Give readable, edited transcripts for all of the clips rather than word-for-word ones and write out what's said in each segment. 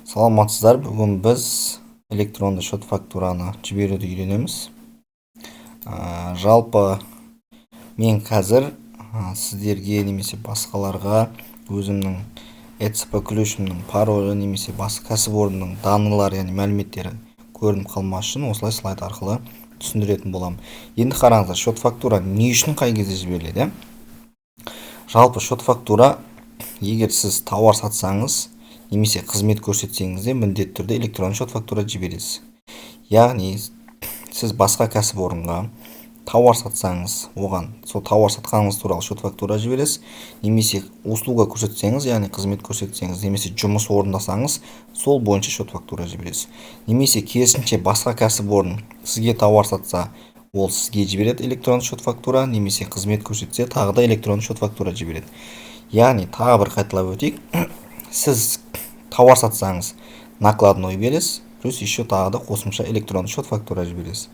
Саламатсыздар, бүгін біз электронды шот фактураны жіберуді үйренеміз. Жалпы мен қазір сіздерге немесе басқаларға өзімнің ETSP ключімнің паролі немесе басқа кәсіпорынның данылары, яғни мәліметтері көрініп қалмас үшін осылай слайд арқылы түсіндіретін боламын. Енді қараңыздар, шот фактура не үшін қай кезде жіберіледі? Жалпы шот фактура, егер сіз тауар сатсаңыз немесе қызмет көрсетсеңіз де міндетті түрде электронды шот фактура жібересіз. Яғни сіз басқа кәсіпорынға тауар сатсаңыз, оған сол тауар сатқаныңыз туралы шот фактура жібересіз, немесе услуга көрсетсеңіз, яғни қызмет көрсетсеңіз, немесе жұмыс орындасаңыз, сол бойынша шот фактура жібересіз. Немесе керісінше басқа кәсіпорын сізге тауар сатса, ол сізге жібереді электронды шот фактура, немесе қызмет көрсетсе, тағы да электронды шот фактура жібереді. Яғни тағы бір қайталап өтейік. Сіз тауар сатсаңыз, накладной бересіз, плюс еще тағы да қосымша электронды шот фактура жібересіз.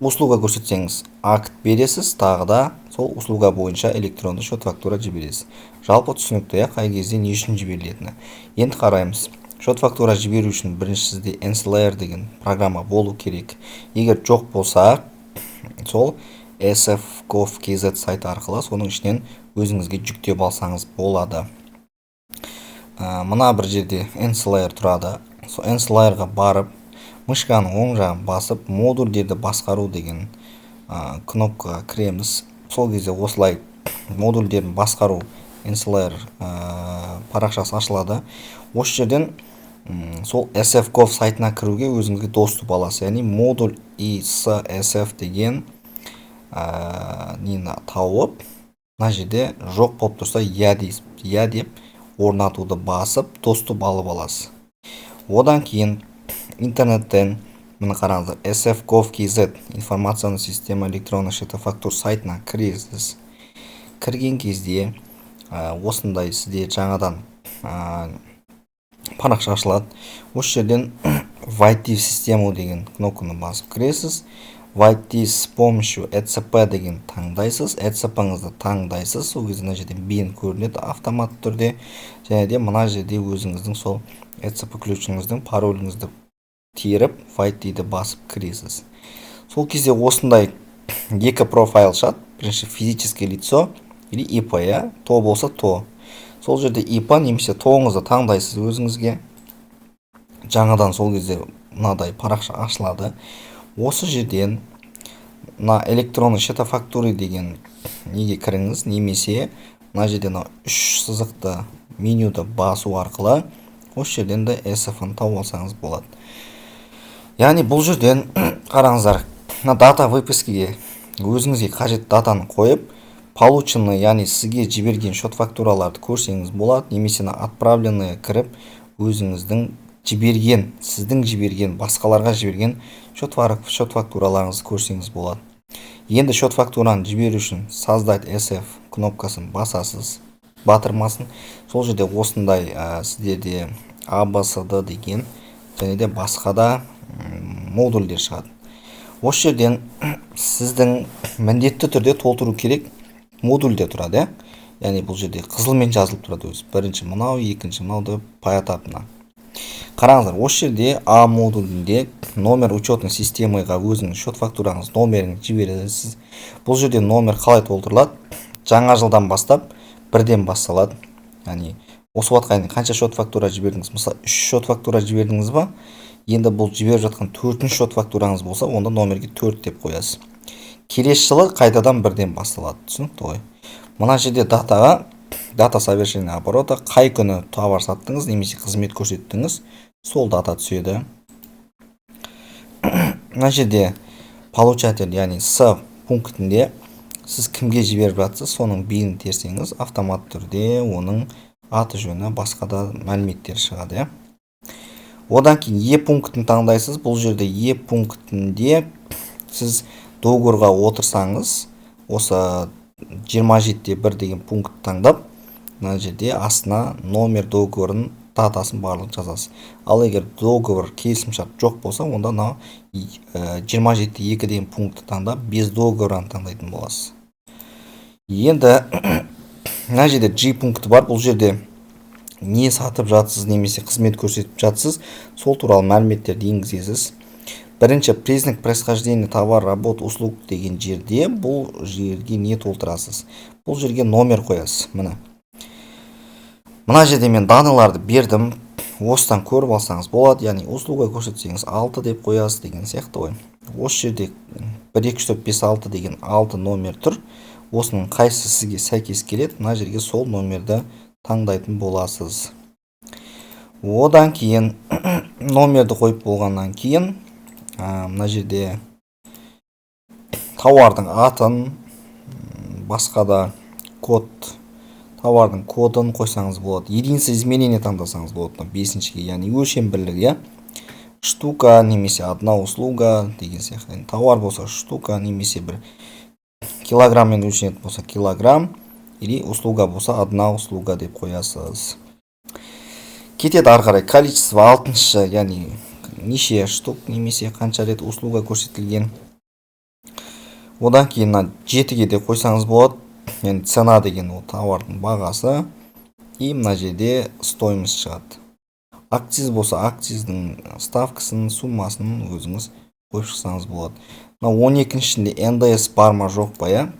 Услуга көрсетсеңіз, акт бересіз, тағы да сол услуга бойынша электронды шот фактура жібересіз. Жалпы түсінікті, қай кезде не үшін жіберілетіні. Енді қараймыз. Шот фактура жіберу үшін бірінші сізде NCLR деген программа болу керек. Егер жоқ болса, сол sf.gov.kz сайты арқылы соның ішінен өзіңізге жүктеп алсаңыз болады. Мына бір жерде NCLR тұрады. Сол NCLR-ға барып, мышканың оң жағын басып, модульдерді басқару деген кнопкаға кіреміз. Сол кезде осылай модульдерін басқару NCLR парақшасы ашылады. Осы жерден сол sf.gov сайтына кіруге өзіңізге доступ аласыз. Яғни модуль ISSF деген нені тауып, мына жерде жоқ болып тұрса, я деп орнатуды басып, доступ алып аласыз. Одан кейін интернеттен, мына қараңыздар, sf.gov.kz информационный система электронных счетов фактур сайтына кіресіз. Кірген кезде осындай сізде жаңадан парақша ашылады. Осы жерден войти в систему деген кнопканы басып кіресіз. Войти с помощью ETSP деген таңдайсыз. ETSP-ңызды таңдайсыз. Сол кезде мына жерде бен көрінеді автоматты түрде. Және де мына жерде өзіңіздің сол ETSP ключіңіздің пароліңізді теріп, войти-ді басып кіресіз. Сол кезде осындай екі профайл шығады. Бірінші физическое лицо или ИП, то болса то. Сол жерде ИП немесе тоңызды таңдайсыз өзіңізге. Жаңадан сол кезде мынадай парақша ашылады. Осы жерден мына электронды счета фактуры деген неге кіріңіз, немесе мына жерден үш сызықты менюді басу арқылы осы жерден де SF-ын тауып алсаңыз болады. Яғни бұл жерден қараңыздар, дата выпискіге өзіңізге қажет датаны қойып, полученный, яғни сізге жіберген шот фактураларды көрсеңіз болады, немесе отправленный кіріп өзіңіздің жіберген, сіздің жіберген, басқаларға жіберген шот фактураларыңызды көрсеңіз болады. Енді шот фактураны жіберу үшін создать SF кнопкасын басасыз, батырмасын. Сол жерде осындай сіздерде ABCD деген және де басқа да модульдер шығады. Осы жерден сіздің міндетті түрде толтыру керек модульде тұрады. Яғни бұл жерде қызылмен жазылып тұрады өзі. Бірінші мынау, екінші мынауды поэтапна. Қараңыздар, осы жерде А модулінде номер учетный системаға өзіңіз шот фактураңыз номерін жібересіз. Бұл жерде номер қалай толтырылады? Жаңа жылдан бастап бірден басталады. Яғни осы уақытқа дейін қанша шот фактура жібердіңіз? Мысалы 3 шот фактура жібердіңіз ба? Енді бұл жіберіп жатқан 4-ші шот фактураңыз болса, онда номерге 4 деп қоясыз. Келесі жылы қайтадан бірден басталады. Түсінікті ғой. Мына жерде дата совершения оборота, қай күні товар саттыңыз немесе қызмет көрсеттіңіз, сол дата түседі. Мына жерде получатель, яғни С пунктінде сіз кімге жіберіп жатсыз, соның бейін терсеңіз, автомат түрде оның аты жөні, басқа да мәліметтер шығады. Одан кейін Е пунктін таңдайсыз. Бұл жерде Е пунктінде сіз договорға отырсаңыз, осы 27-1 деген пункт таңдап, мына жерде астына номер договорын, датасын барлық жазасыз. Ал егер договор келісімшарт жоқ болса, онда 27-2 деген пунктті таңдап, без договорын таңдайтын боласыз. Енді мына жерде G пункті бар. Бұл жерде не сатып жатсыз немесе қызмет көрсетіп жатсыз, сол туралы мәліметтерді енгізесіз. Бірінші признак происхождения товар, работ, услуг деген жерде бұл жерге не толтырасыз? Бұл жерге номер қоясыз. Мына жерде мен даныларды бердім. Осыдан көріп алсаңыз болады, яғни услуга көрсетсеңіз 6 деп қоясыз деген сияқты ғой. Осы жерде 1 2 3 4 5 6 деген 6 номер тұр. Осының қайсысы сізге сәйкес келеді, мына жерге сол номерді таңдайтын боласыз. Одан кейін номерді қойып болғаннан кейін мына жерде тауардың атын, басқа да код, товардың кодын қойсаңыз болады. Единица измерения таңдасаңыз болады. 5-шіге, яғни өлшем бірлігі. Штука немесе одна услуга деген сияқты. Товар болса штука немесе бір килограммен өлшенетін болса килограмм, или услуга болса одна услуга деп қоясыз. Кетеді ары қарай количество 6-шы, яғни неше штук немесе қанша рет услуга көрсетілген. Одан кейін 7-ге де қойсаңыз болады. Яғни цена деген ол товардың бағасы. И мына жерде стоимость шығады. Акциз болса акциздің ставкасын, суммасын өзіңіз қойып шықсаңыз болады. 12-шінде НДС бар ма жоқ па, я?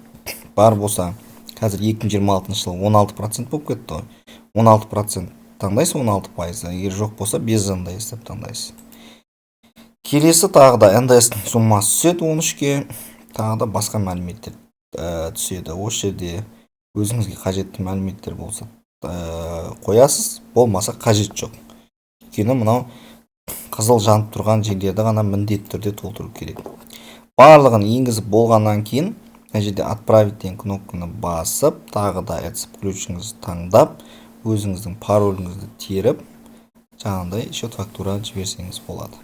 Бар болса, қазір 2026 жылы 16% болып кетті. 16% таңдайсыз, 16%. Егер жоқ болса, без НДС деп таңдайсыз. Келесі тағы да НДС-тің суммасы түседі 13-ке. Тағы да басқа мәліметтер түседі. Осы жерде өзіңізге қажетті мәліметтер болса қоясыз, болмаса қажет жоқ. Өйткені мынау қызыл жанып тұрған жерлерді ғана міндетті түрде толтыру керек. Барлығын енгізіп болғаннан кейін, мына жерде отправить деген кнопканы басып, тағы да ETSP ключіңізді таңдап, өзіңіздің пароліңізді теріп, жаңағындай счет фактура жіберсеңіз болады.